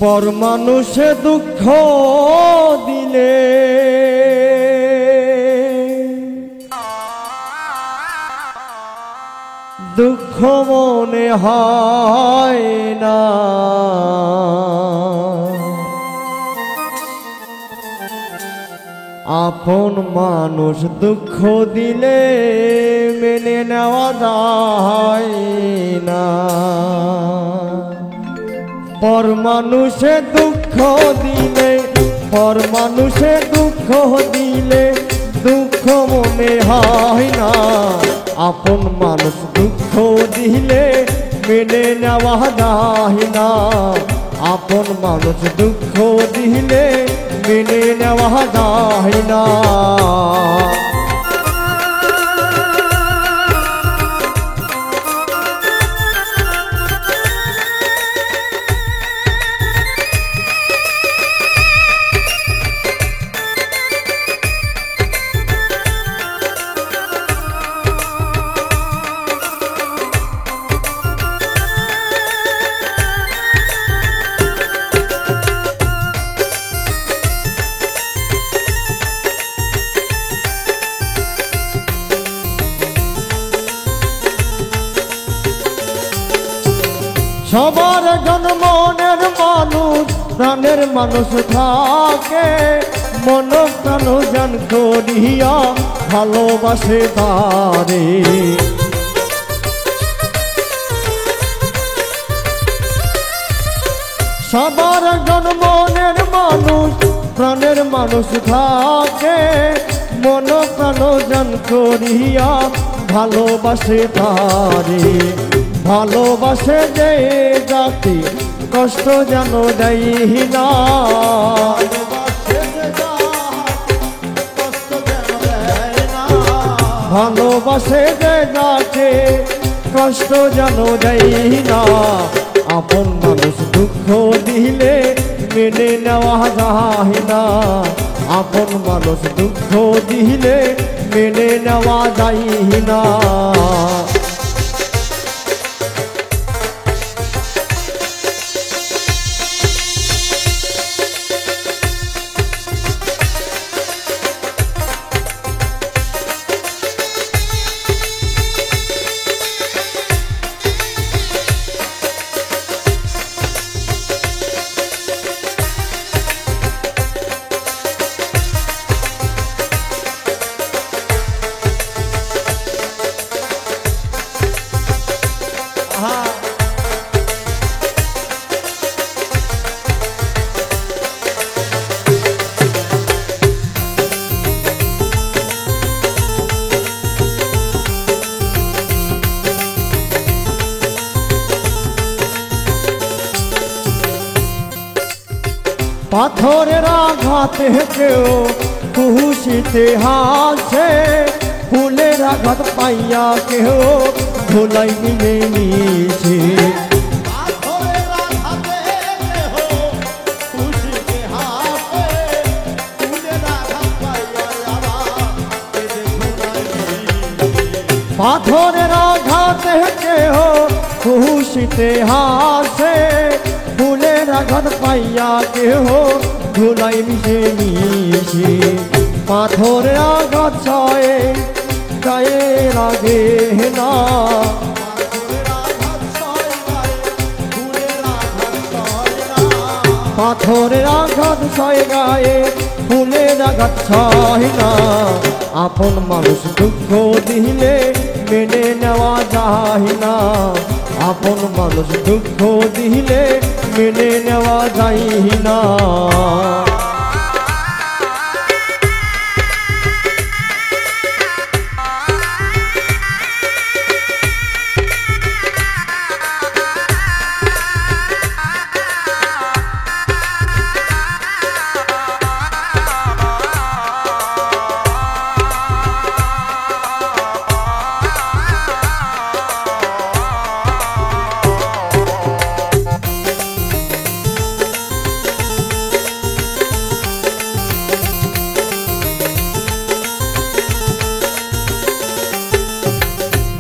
পর মানুষে দুঃখ দিলে দুঃখ মনে হয় না, আপন মানুষ দুঃখ দিলে মেনে নেওয়া যায় না। পর মানুষে দুঃখ দিলে, পর মানুষে দুঃখ দিলে দুঃখ মনে হয় না, আপন মানুষ দুঃখ দিলে মেনে নেওয়া যায় না। আপন মানুষ দুঃখ দিলে মেনে নেওয়া যায় না। সবার জন্মনের মানুষ প্রাণের মানুষ থাকে, মন প্রাণ জান করিয়া ভালোবাসে তারে। সবার জন্মনের মানুষ প্রাণের মানুষ থাকে, মন প্রাণ জান করিয়া ভালোবাসে তারে। ভালোবাসে যে যাকে কষ্ট যেন দেয় না, ভালোবাসে যে যাকে কষ্ট যেন দেয় না। আপন মানুষ দুঃখ দিলে মেনে নেওয়া যায় না, আপন মানুষ দুঃখ দিলে মেনে নেওয়া যায় না। পাথরের আঘাতে কেউ খুশিতে হাসে, ফুলের আঘাত পাইয়া কেউ ধুলাই মিলে মিশে। পাথরের আঘাতে কেউ খুশিতে হাসে, ফুলের আঘাত পাইয়া কেহ ধুলাই মিশে মিশে। পাথরের আঘাত ছয়ে গায়ে লাগে না, পাথরের আঘাত ছয় গায়ে ফুলের আঘাত ছয় না। আপন মানুষ দুঃখ দিলে মেনে নেওয়া যায় না, আপন মানুষ দুঃখ দিলে মেনে নেওয়া যায় না।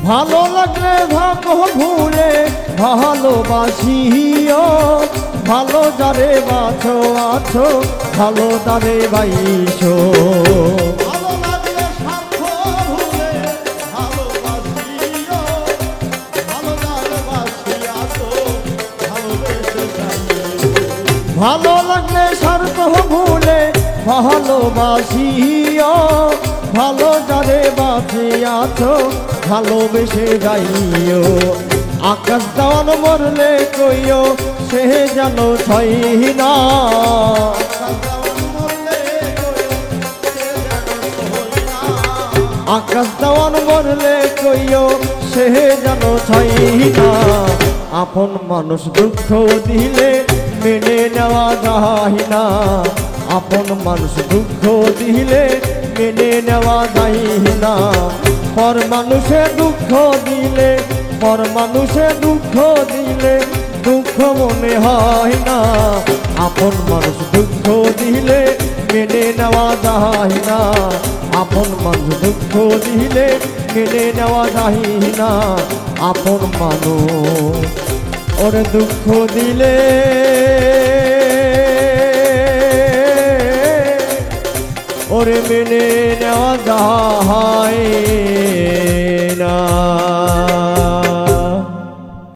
ভালো লাগলে ভাবো ভুলে ভালোবাসিও, ভালো যারে বাছো আছো ভালো তারে বাইছো। ভালো লাগলে স্বার্থ ভুলে ভালোবাসিও, ভালো যারে বাসিয়া তো ভালোবেসে যাইও। ভালো লাগলে স্বার্থ ভুলে ভালোবাসিও, ভালো যারে বাঁচিয়াছো ভালোবেসে যাইও। আকাশ দেওয়ান মরলে কইও সে যেন ছয় না, আকাশ দেওয়ান মরলে কইও সে যেন ছয় না। আপন মানুষ দুঃখ দিলে মেনে নেওয়া যায় না, আপন মানুষ দুঃখ দিলে মেনে নেওয়া যায় না। পর মানুষে দুঃখ দিলে, পর মানুষে দুঃখ দিলে দুঃখ মনে হয় না। আপন মানুষ দুঃখ দিলে মেনে নেওয়া যায় না, আপন মানুষ দুঃখ দিলে মেনে নেওয়া যায় না। আপন মানুষ ওরে দুঃখ দিলে ওরে মেনে নেওয়া যায় না।